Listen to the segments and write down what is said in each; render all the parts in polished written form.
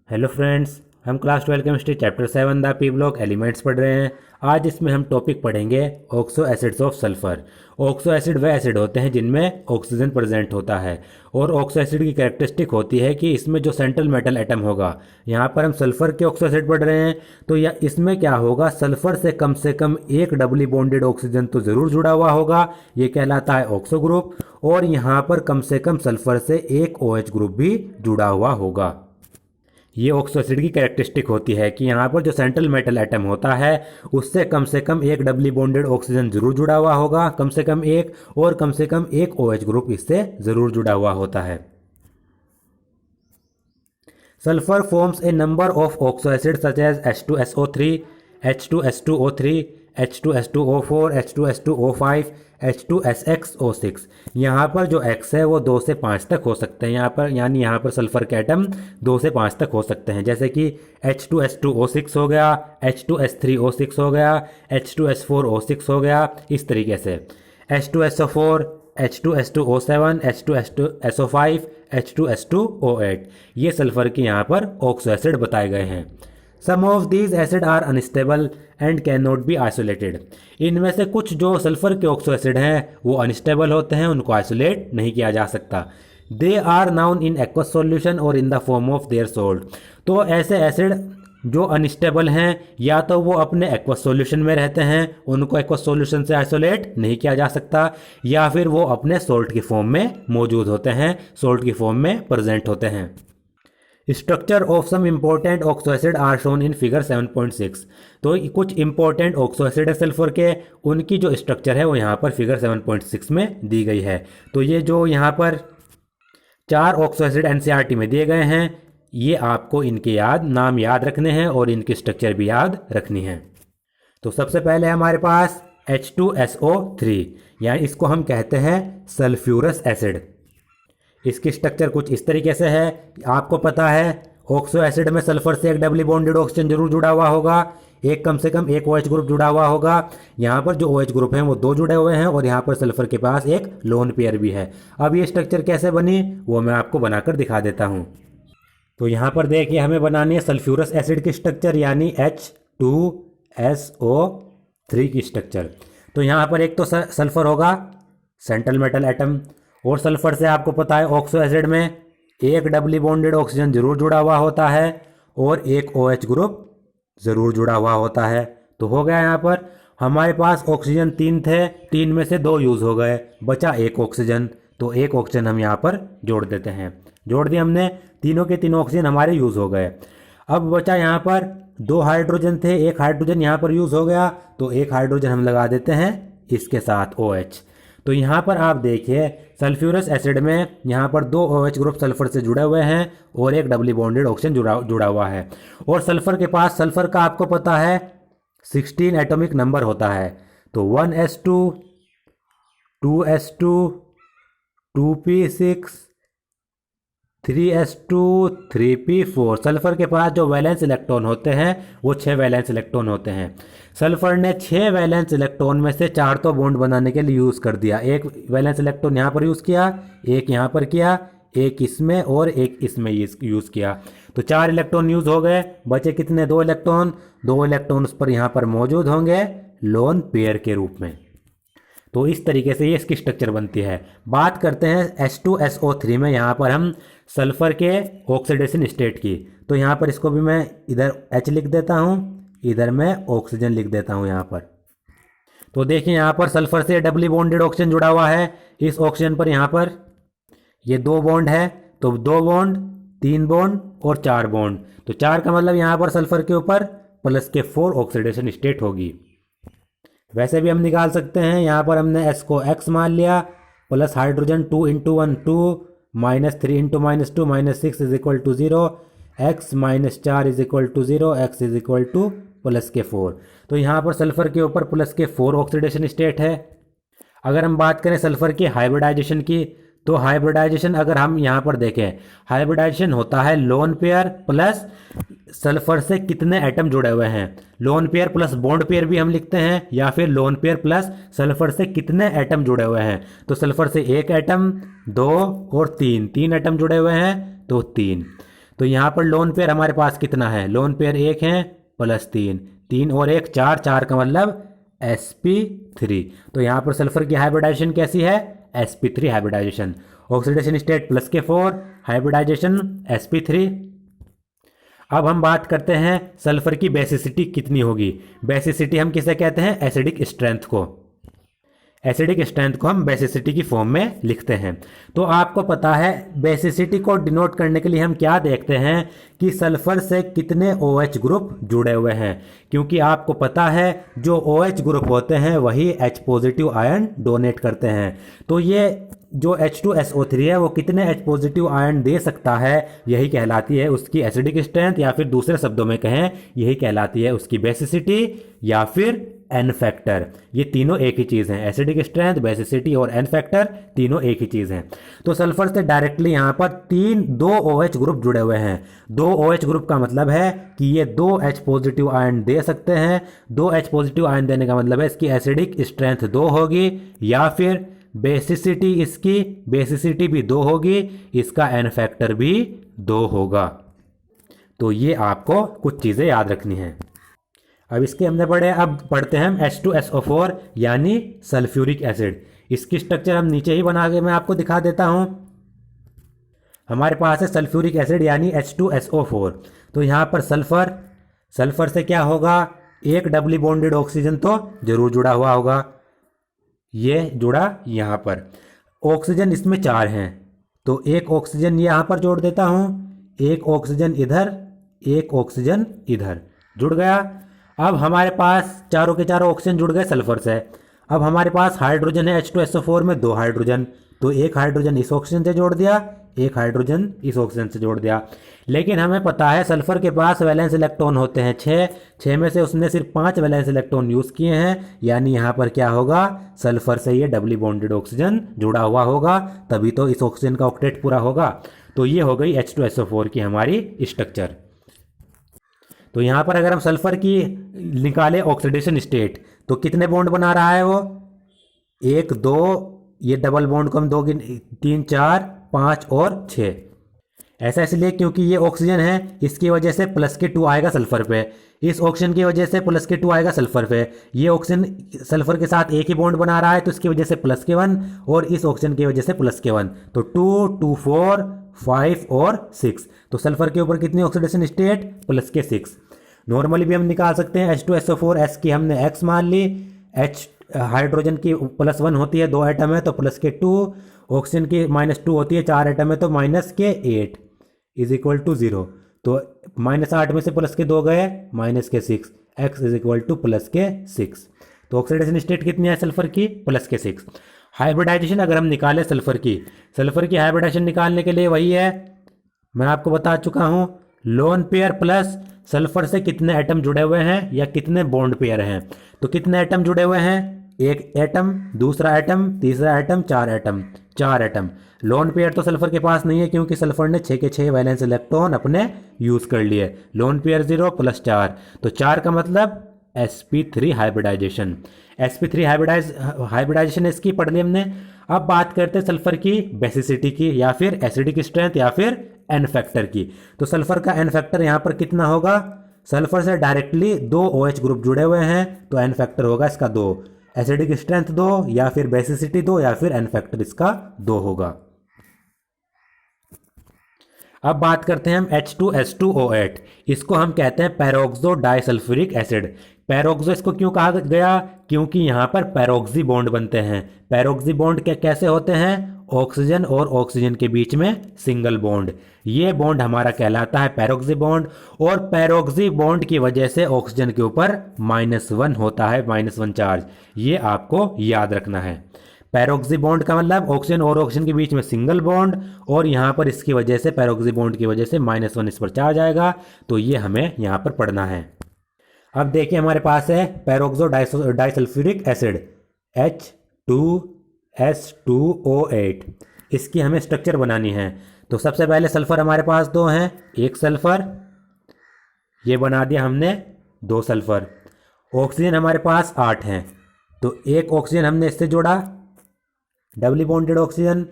Hello friends, हम class 12 chemistry chapter 7 the P block elements पढ़ रहे हैं। आज इसमें हम टॉपिक पढ़ेंगे oxo acids of sulphur. Oxo acid वह एसिड होते हैं जिनमें ऑक्सीजन प्रेजेंट होता है और ऑक्सो एसिड की कैरेक्टरिस्टिक होती है कि इसमें जो सेंट्रल मेटल एटम होगा, यहाँ पर हम सल्फर के ऑक्सो एसिड पढ़ रहे हैं, तो या इसमें क्या होगा, सल्फर से कम एक डबली बॉन्डेड ऑक्सीजन तो ज़रूर जुड़ा हुआ होगा, ये कहलाता है ऑक्सो ग्रुप। और यहाँ पर कम से कम सल्फर से एक OH ग्रुप भी जुड़ा हुआ होगा। ये ऑक्सो एसिड की कैरेक्टरिस्टिक होती है कि यहाँ पर जो सेंट्रल मेटल एटम होता है उससे कम एक डबली बॉन्डेड ऑक्सीजन जरूर जुड़ा हुआ होगा, कम से कम एक, और कम से कम एक OH ग्रुप इससे जरूर जुड़ा हुआ होता है। Sulphur forms a number of oxo acid such as H2SO3, H2S2O3, H2S2O4, H2S2O5, H2SXO6। यहाँ पर जो X है वो 2 से 5 तक हो सकते हैं यहाँ पर, यानी यहाँ पर सल्फर के एटम 2 से 5 तक हो सकते हैं, जैसे कि H2S2O6 हो गया, H2S3O6 हो गया, H2S4O6 हो गया, इस तरीके से H2SO4, H2S2O7, H2SO5, H2S2O8, ये सल्फर के यहाँ पर ऑक्सो एसिड बताए गए हैं। Some of these acid are unstable and can not be isolated. इनमें से कुछ जो सल्फर के ऑक्सो एसिड हैं वो अनस्टेबल होते हैं, उनको आइसोलेट नहीं किया जा सकता। They are known in aqueous solution और in the form of their salt. तो ऐसे एसिड जो अनस्टेबल हैं, या तो वो अपने एक्वस सॉल्यूशन में रहते हैं, उनको एक्वस सॉल्यूशन से आइसोलेट नहीं किया जा सकता, या फिर वो अपने सोल्ट की फॉर्म में मौजूद होते हैं, सोल्ट की फॉर्म में प्रेजेंट होते हैं। Structure of some important oxo acid are shown in figure 7.6। तो कुछ इंपॉर्टेंट ऑक्सो एसिड है सल्फर के, उनकी जो स्ट्रक्चर है वो यहाँ पर फिगर 7.6 में दी गई है। तो ये जो यहाँ पर 4 ऑक्सो एसिड NCERT में दिए गए हैं, ये आपको इनके नाम याद रखने हैं और इनकी स्ट्रक्चर भी याद रखनी है। तो सबसे पहले हमारे पास H2SO3, यानी इसको हम कहते हैं सल्फ्यूरस एसिड। इसकी स्ट्रक्चर कुछ इस तरीके से है। आपको पता है ऑक्सो एसिड में सल्फर से एक डबली बॉन्डेड ऑक्सीजन जरूर जुड़ा हुआ होगा, एक कम से कम एक OH ग्रुप जुड़ा हुआ होगा। यहाँ पर जो OH ग्रुप हैं वो 2 जुड़े हुए हैं और यहाँ पर सल्फर के पास एक लोन पेयर भी है। अब ये स्ट्रक्चर कैसे बनी वो मैं आपको बनाकर दिखा देता हूँ। तो यहाँ पर देखिए, हमें बनानी है सल्फ्यूरस एसिड की स्ट्रक्चर, यानी H2SO3 की स्ट्रक्चर। तो यहाँ पर एक तो सल्फर होगा सेंट्रल मेटल एटम, और सल्फर से आपको पता है ऑक्सो एसिड में एक डबली बॉन्डेड ऑक्सीजन जरूर जुड़ा हुआ होता है और एक OH ग्रुप जरूर जुड़ा हुआ होता है। तो हो गया, यहाँ पर हमारे पास ऑक्सीजन 3 थे, 3 में से 2 यूज़ हो गए, बचा एक ऑक्सीजन। तो एक ऑक्सीजन हम यहाँ पर जोड़ देते हैं, जोड़ दिए हमने, तीनों के तीनों ऑक्सीजन हमारे यूज़ हो गए। अब बचा यहाँ पर 2 हाइड्रोजन थे, एक हाइड्रोजन यहाँ पर यूज़ हो गया, तो एक हाइड्रोजन हम लगा देते हैं इसके साथ OH। तो यहाँ पर आप देखिए सल्फ्यूरस एसिड में यहाँ पर 2 OH ग्रुप सल्फर से जुड़े हुए हैं और एक डबली बॉन्डेड ऑक्सीजन जुड़ा हुआ है। और सल्फर के पास, सल्फर का आपको पता है 16 एटॉमिक नंबर होता है। तो 1s2, 2s2, 2p6, 3s2, 3p4। Sulphur के पास जो वैलेंस इलेक्ट्रॉन होते हैं वो 6 वैलेंस इलेक्ट्रॉन होते हैं। सल्फर ने 6 वैलेंस इलेक्ट्रॉन में से 4 तो बॉन्ड बनाने के लिए यूज़ कर दिया। एक वैलेंस इलेक्ट्रॉन यहाँ पर यूज़ किया, एक यहाँ पर किया, एक इसमें और एक इसमें यूज़ किया। तो 4 इलेक्ट्रॉन यूज़ हो गए, बचे कितने, 2 इलेक्ट्रॉन। 2 इलेक्ट्रॉन उस पर यहाँ पर मौजूद होंगे लोन पेयर के रूप में। तो इस तरीके से ये इसकी स्ट्रक्चर बनती है। बात करते हैं H2SO3 में, यहाँ पर हम सल्फर के ऑक्सीडेशन स्टेट की। तो यहाँ पर इसको भी मैं इधर H लिख देता हूँ, इधर मैं ऑक्सीजन लिख देता हूँ यहाँ पर। तो देखिए यहाँ पर सल्फर से डबली बॉन्डेड ऑक्सीजन जुड़ा हुआ है, इस ऑक्सीजन पर यहाँ पर ये 2 बॉन्ड है, तो 2 बॉन्ड, 3 बॉन्ड और 4 बॉन्ड। तो 4 का मतलब यहाँ पर सल्फर के ऊपर प्लस के 4 ऑक्सीडेशन स्टेट होगी। वैसे भी हम निकाल सकते हैं, यहाँ पर हमने S को X मान लिया, plus hydrogen 2 × 1 2, -3 × -2 -6 is equal to 0, X - 4 is equal to 0, X is equal to plus के 4। तो यहाँ पर सल्फर के ऊपर प्लस के 4 ऑक्सीडेशन स्टेट है। अगर हम बात करें सल्फर की हाइब्रिडाइजेशन की, तो हाइब्रिडाइजेशन अगर हम यहाँ पर देखें, हाइब्रिडाइजेशन होता है लोन पेयर प्लस सल्फर से कितने एटम जुड़े हुए हैं। Lone pair plus bond pair भी हम लिखते हैं, या फिर लोन पेयर प्लस सल्फर से कितने एटम जुड़े हुए हैं। तो सल्फर से 1 एटम, 2 और 3 एटम जुड़े हुए हैं, तो 3। तो यहाँ पर लोन पेयर हमारे पास कितना है, लोन पेयर एक है प्लस 3, 3 और 1 4, 4 का मतलब sp3। तो यहाँ पर सल्फर की हाइब्रिडाइजेशन कैसी है, sp3 hybridisation. Oxidation state plus के 4, हाइब्रिडाइजेशन sp3। अब हम बात करते हैं सल्फर की बेसिसिटी कितनी होगी। बेसिसिटी हम किसे कहते हैं, एसिडिक स्ट्रेंथ को। एसिडिक स्ट्रेंथ को हम बेसिसिटी की फॉर्म में लिखते हैं। तो आपको पता है बेसिसिटी को डिनोट करने के लिए हम क्या देखते हैं कि सल्फर से कितने OH ग्रुप जुड़े हुए हैं, क्योंकि आपको पता है जो OH ग्रुप होते हैं वही H पॉजिटिव आयन डोनेट करते हैं। तो ये जो H2SO3 है वो कितने H पॉजिटिव आयन दे सकता है, यही कहलाती है उसकी एसिडिक स्ट्रेंथ, या फिर दूसरे शब्दों में कहें यही कहलाती है उसकी बेसिसिटी या फिर एन फैक्टर। ये तीनों एक ही चीज़ हैं, एसिडिक स्ट्रेंथ, बेसिसिटी और एन फैक्टर तीनों एक ही चीज़ हैं। तो सल्फर से डायरेक्टली यहाँ पर दो OH ग्रुप जुड़े हुए हैं। 2 OH ग्रुप का मतलब है कि ये 2 H पॉजिटिव आयन दे सकते हैं। 2 H पॉजिटिव आयन देने का मतलब है इसकी एसिडिक स्ट्रेंथ 2 होगी, या फिर इसकी बेसिसिटी भी 2 होगी, इसका एन फैक्टर भी 2 होगा। तो ये आपको कुछ चीज़ें याद रखनी हैं। अब इसके हमने पढ़े, अब पढ़ते हैं हम H2SO4 यानी सल्फ्यूरिक एसिड। इसकी स्ट्रक्चर हम नीचे ही बना के मैं आपको दिखा देता हूं। हमारे पास है सल्फ्यूरिक एसिड यानी H2SO4। तो यहाँ पर सल्फर से क्या होगा, एक डबली बॉन्डेड ऑक्सीजन तो जरूर जुड़ा हुआ होगा, ये जुड़ा यहाँ पर। ऑक्सीजन इसमें 4 हैं, तो एक ऑक्सीजन यहाँ पर जोड़ देता हूँ, एक ऑक्सीजन इधर, एक ऑक्सीजन इधर, जुड़ गया। अब हमारे पास चारों के चारों ऑक्सीजन जुड़ गए सल्फर से। अब हमारे पास हाइड्रोजन है H2SO4 में 2 हाइड्रोजन, तो एक हाइड्रोजन इस ऑक्सीजन से जोड़ दिया, एक हाइड्रोजन इस ऑक्सीजन से जोड़ दिया। लेकिन हमें पता है सल्फर के पास वैलेंस इलेक्ट्रॉन होते हैं 6 में से उसने सिर्फ 5 वैलेंस इलेक्ट्रॉन यूज़ किए हैं, यानी यहाँ पर क्या होगा, सल्फर से ये डबली बॉन्डेड ऑक्सीजन जुड़ा हुआ होगा, तभी तो इस ऑक्सीजन का ऑक्टेट पूरा होगा। तो ये हो गई H2SO4 की हमारी स्ट्रक्चर। तो यहाँ पर अगर हम सल्फर की निकालें ऑक्सीडेशन स्टेट, तो कितने बॉन्ड बना रहा है वो, 1 2, ये डबल बॉन्ड को हम 2 3 4 5 और 6। ऐसा इसलिए क्योंकि ये ऑक्सीजन है, इसकी वजह से प्लस के 2 आएगा सल्फर पे, इस ऑक्सीजन की वजह से प्लस के 2 आएगा सल्फर पे। ये ऑक्सीजन सल्फर के साथ एक ही बॉन्ड बना रहा है, तो इसकी वजह से प्लस के 1, और इस ऑक्सीजन की वजह से प्लस के 1, तो 2 2 4 5 और 6। तो सल्फर के ऊपर कितनी ऑक्सीडेशन स्टेट, प्लस के 6। नॉर्मली भी हम निकाल सकते हैं H2SO4 की हमने x मान ली, H हाइड्रोजन की +1 होती है, 2 एटम है तो प्लस के 2, ऑक्सीजन की -2 होती है, 4 एटम है तो माइनस के 8 इज इक्वल टू 0। तो -8 में से प्लस के 2 गए, माइनस के 6, x is equal to plus के 6। तो ऑक्सीडेशन स्टेट कितनी है सल्फर की, प्लस के 6। हाइब्रिडाइजेशन अगर हम निकालें सल्फर की हाइब्रिडाइजेशन निकालने के लिए वही है, मैं आपको बता चुका हूँ, लोन पेयर प्लस सल्फर से कितने एटम जुड़े हुए हैं या कितने बॉन्ड पेयर हैं। तो कितने एटम जुड़े हुए हैं, एक एटम, दूसरा एटम, तीसरा atom, 4 atom, 4 atom. Lone pair तो सल्फर के पास नहीं है क्योंकि सल्फर ने 6 के 6 वैलेंस इलेक्ट्रॉन अपने यूज कर लिए। लोन पेयर 0 + 4, तो 4 का मतलब sp3 हाइब्रिडाइजेशन। sp3 हाइब्रिडाइजेशन इसकी पढ़ ली हमने। अब बात करते हैं सल्फर की बेसिसिटी की, या फिर एसिडिक स्ट्रेंथ, या फिर एन फैक्टर की। तो सल्फर का एन फैक्टर यहाँ पर कितना होगा, सल्फर से डायरेक्टली 2 OH ग्रुप जुड़े हुए हैं, तो एन फैक्टर होगा इसका 2, एसिडिक स्ट्रेंथ 2, या फिर बेसिसिटी 2, या फिर एन फैक्टर इसका 2 होगा। अब बात करते हैं हम H2S2O8, इसको हम कहते हैं पैरोक्सो डाइसल्फ्यूरिक एसिड। पैरोक्सो इसको क्यों कहा गया, क्योंकि यहाँ पर पैरोक्सी बॉन्ड बनते हैं। पैरोक्सी बॉन्ड कैसे होते हैं, ऑक्सीजन और ऑक्सीजन के बीच में सिंगल बॉन्ड, ये बॉन्ड हमारा कहलाता है पैरोक्सी बॉन्ड। और पैरोक्सी बॉन्ड की वजह से ऑक्सीजन के ऊपर -1 होता है, -1 चार्ज, ये आपको याद रखना है। पैरोक्सी बॉन्ड का मतलब ऑक्सीजन और ऑक्सीजन के बीच में सिंगल बॉन्ड, और यहाँ पर इसकी वजह से पैरोक्सी बॉन्ड की वजह से -1 इस पर चार्ज आएगा, तो ये हमें यहाँ पर पढ़ना है। अब देखिए हमारे पास है पैरोक्सो डाइसल्फ्यूरिक एसिड H2S2O8, इसकी हमें स्ट्रक्चर बनानी है। तो सबसे पहले सल्फर हमारे पास 2 हैं, एक सल्फर, ये बना दिया हमने 2 सल्फर। ऑक्सीजन हमारे पास 8 हैं, तो एक ऑक्सीजन हमने इससे जोड़ा, डबली बॉन्डेड ऑक्सीजन,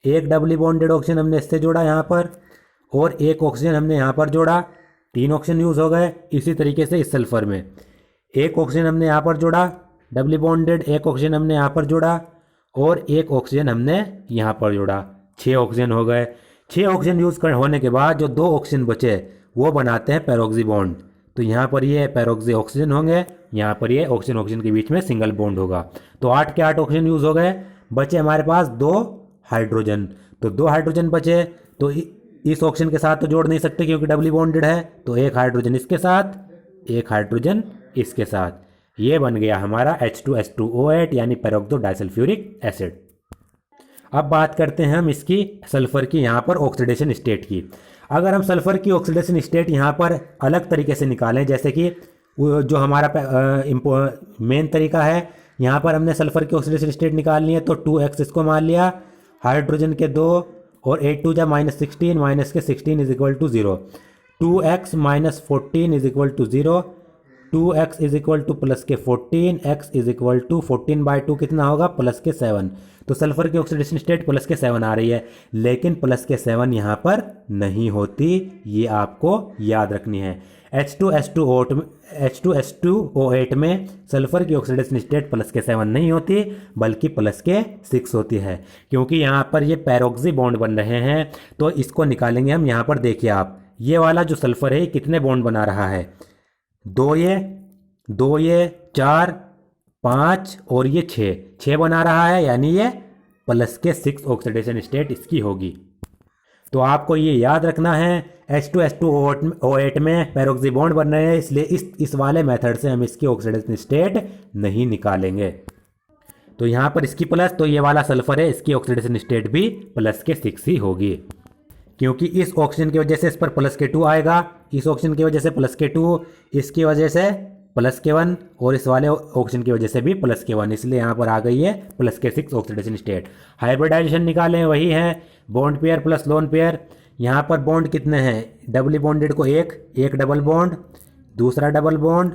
एक डबली बॉन्डेड ऑक्सीजन हमने इससे जोड़ा यहाँ पर, और एक ऑक्सीजन हमने यहाँ पर जोड़ा, 3 ऑक्सीजन यूज़ हो गए। इसी तरीके से इस सल्फर में एक ऑक्सीजन हमने यहाँ पर जोड़ा डबली बॉन्डेड, एक ऑक्सीजन हमने यहाँ पर जोड़ा और एक ऑक्सीजन हमने यहाँ पर जोड़ा, 6 ऑक्सीजन हो गए। 6 ऑक्सीजन यूज़ कर होने के बाद जो 2 ऑक्सीजन बचे वो बनाते हैं पैरोक्सी बॉन्ड। तो यहाँ पर ये पैरोक्सी ऑक्सीजन होंगे, यहाँ पर ये ऑक्सीजन ऑक्सीजन के बीच में सिंगल बॉन्ड होगा। तो 8 के 8 ऑक्सीजन यूज़ हो गए, बचे हमारे पास 2 हाइड्रोजन। तो 2 हाइड्रोजन बचे, तो इस ऑक्सीजन के साथ तो जोड़ नहीं सकते क्योंकि डबली बॉन्डेड है, तो एक हाइड्रोजन इसके साथ, एक हाइड्रोजन इसके साथ। ये बन गया हमारा H2S2O8 यानी पेरोक्सो डाइसल्फ्यूरिक एसिड। अब बात करते हैं हम इसकी सल्फर की यहाँ पर ऑक्सीडेशन स्टेट की। अगर हम सल्फर की ऑक्सीडेशन स्टेट यहाँ पर अलग तरीके से निकालें, जैसे कि जो हमारा मेन तरीका है, यहाँ पर हमने सल्फर की ऑक्सीडेशन स्टेट निकालनी है तो 2x इसको मान लिया, हाइड्रोजन के 2 और 8 2 जा -16, माइनस के 16 is equal to 0, 2x - 14 is equal to 0, 2x is equal to plus के 14, x इज इक्वल टू 14/2 कितना होगा प्लस के 7। तो सल्फर की ऑक्सीडेशन स्टेट प्लस के 7 आ रही है, लेकिन प्लस के 7 यहाँ पर नहीं होती, ये आपको याद रखनी है। H2S2O8 में सल्फर की ऑक्सीडेशन स्टेट प्लस के 7 नहीं होती बल्कि प्लस के 6 होती है, क्योंकि यहाँ पर ये पैरोक्सी बॉन्ड बन रहे हैं। तो इसको निकालेंगे हम। यहाँ पर देखिए आप, ये वाला जो सल्फर है कितने बॉन्ड बना रहा है, 2 ये 4 5 और ये 6 बना रहा है, यानी ये प्लस के 6 ऑक्सीडेशन स्टेट इसकी होगी। तो आपको ये याद रखना है, H2S2O8 में पैरोक्सी बॉन्ड बन रहे हैं, इसलिए इस वाले मेथड से हम इसकी ऑक्सीडेशन स्टेट नहीं निकालेंगे। तो यहाँ पर इसकी प्लस, तो ये वाला सल्फर है, इसकी ऑक्सीडेशन स्टेट भी प्लस के 6 ही होगी, क्योंकि इस ऑक्सीजन की वजह से इस पर प्लस के 2 आएगा, इस ऑक्सीजन की वजह से प्लस के 2, इसकी वजह से प्लस के 1 और इस वाले ऑक्सीजन की वजह से भी प्लस के 1, इसलिए यहाँ पर आ गई है प्लस के 6 ऑक्सीडेशन स्टेट। हाइब्रिडाइजेशन निकालें, वही है bond pair plus lone pair. यहाँ पर बॉन्ड कितने हैं, डबली बॉन्डेड को एक डबल बॉन्ड, दूसरा डबल बॉन्ड,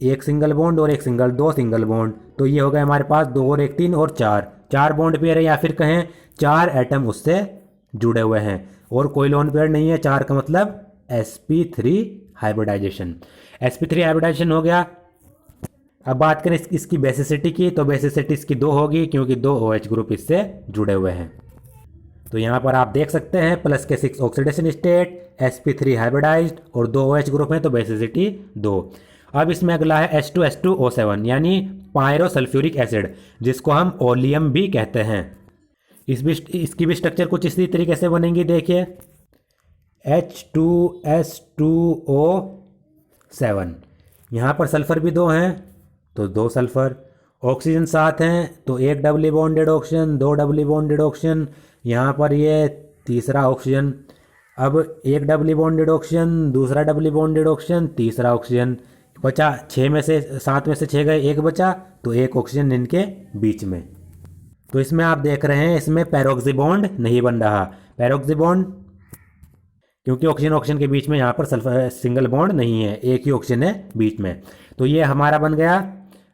एक सिंगल बॉन्ड और एक सिंगल, 2 सिंगल बॉन्ड। तो ये हो गए हमारे पास 2 और 1 3 और 4 बॉन्ड पेयर है, या फिर कहें 4 एटम उससे जुड़े हुए हैं और कोई लोन पेयर नहीं है। 4 का मतलब sp3 हाइब्रिडाइजेशन। sp3 हाइब्रिडाइजेशन हो गया। अब बात करें इसकी बेसिसिटी की, तो बेसिसिटी इसकी 2 होगी क्योंकि 2 OH ग्रुप इससे जुड़े हुए हैं। तो यहाँ पर आप देख सकते हैं प्लस के 6 ऑक्सीडेशन स्टेट, sp3 हाइब्रिडाइज्ड और 2 OH ग्रुप हैं, तो बेसिसिटी 2। अब इसमें अगला है H2S2O7 यानी पायरोसल्फ्यूरिक एसिड, जिसको हम ओलियम भी कहते हैं। इसकी भी स्ट्रक्चर कुछ इसी तरीके से बनेंगी, देखिए H2S2O7, यहाँ पर सल्फर भी 2 हैं तो 2 सल्फर, ऑक्सीजन 7 हैं तो 1 doubly bonded oxygen, 2 doubly bonded oxygen, यहाँ पर ये तीसरा ऑक्सीजन। अब 1 डबली बॉन्डेड ऑक्सीजन, दूसरा डबली बॉन्डेड ऑक्सीजन, तीसरा ऑक्सीजन, बचा 6 में से 7 में से 6 गए, 1 बचा, तो 1 ऑक्सीजन इनके बीच में। तो इसमें आप देख रहे हैं इसमें पैरोक्सी बॉन्ड नहीं बन रहा, पैरोक्सी बॉन्ड क्योंकि ऑक्सीजन के बीच में यहाँ पर सल्फर सिंगल बॉन्ड नहीं है, एक ही ऑक्सीजन है बीच में। तो ये हमारा बन गया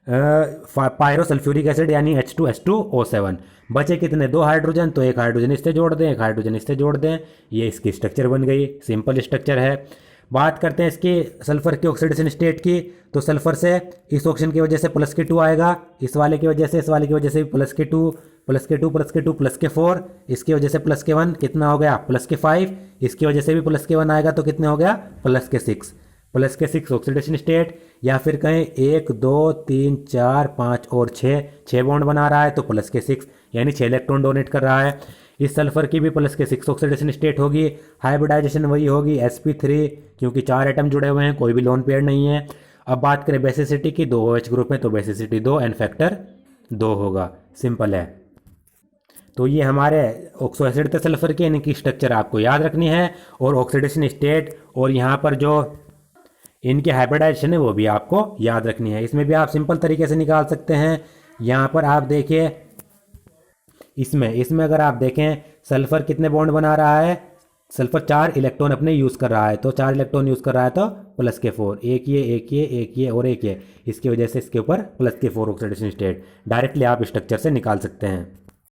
पायरोसल्फ्यूरिक एसिड यानी H2S2O7। बचे कितने, 2 हाइड्रोजन, तो 1 हाइड्रोजन इससे जोड़ दें, 1 हाइड्रोजन इससे जोड़ दें, ये इसकी स्ट्रक्चर बन गई, सिंपल स्ट्रक्चर है। बात करते हैं इसकी सल्फर की ऑक्सीडेशन स्टेट की, तो सल्फर से इस ऑक्सीजन की वजह से प्लस के 2 आएगा, इस वाले की वजह से, इस वाले की वजह से भी प्लस के 2, प्लस के 2 प्लस के 2 प्लस के 4, इसकी वजह से प्लस के 1 कितना हो गया प्लस के 5, इसकी वजह से भी प्लस के 1 आएगा तो कितने हो गया प्लस के 6, प्लस के 6 ऑक्सीडेशन स्टेट। या फिर कहें 1 2 3 4 5 और 6 बॉन्ड बना रहा है तो प्लस के 6 यानी 6 इलेक्ट्रॉन डोनेट कर रहा है। इस सल्फर की भी प्लस के 6 ऑक्सीडेशन स्टेट होगी, हाइब्रिडाइजेशन वही होगी sp3 क्योंकि 4 एटम जुड़े हुए हैं, कोई भी लोन पेयर नहीं है। अब बात करें बेसिसिटी की, 2 OH ग्रुप है तो बेसिसिटी 2 एन फैक्टर 2 होगा, सिंपल है। तो ये हमारे ऑक्सो एसिड थे सल्फर के, इनकी स्ट्रक्चर आपको याद रखनी है और ऑक्सीडेशन स्टेट और यहाँ पर जो इनके हाइब्रिडाइजेशन है वो भी आपको याद रखनी है। इसमें भी आप सिंपल तरीके से निकाल सकते हैं। यहाँ पर आप देखिए इसमें अगर आप देखें सल्फर कितने बॉन्ड बना रहा है, सल्फर 4 इलेक्ट्रॉन अपने यूज़ कर रहा है, तो 4 इलेक्ट्रॉन यूज़ कर रहा है तो प्लस के 4, एक ये और एक ये, इसकी वजह से इसके ऊपर प्लस के 4 ऑक्सीडेशन स्टेट डायरेक्टली आप स्ट्रक्चर से निकाल सकते हैं।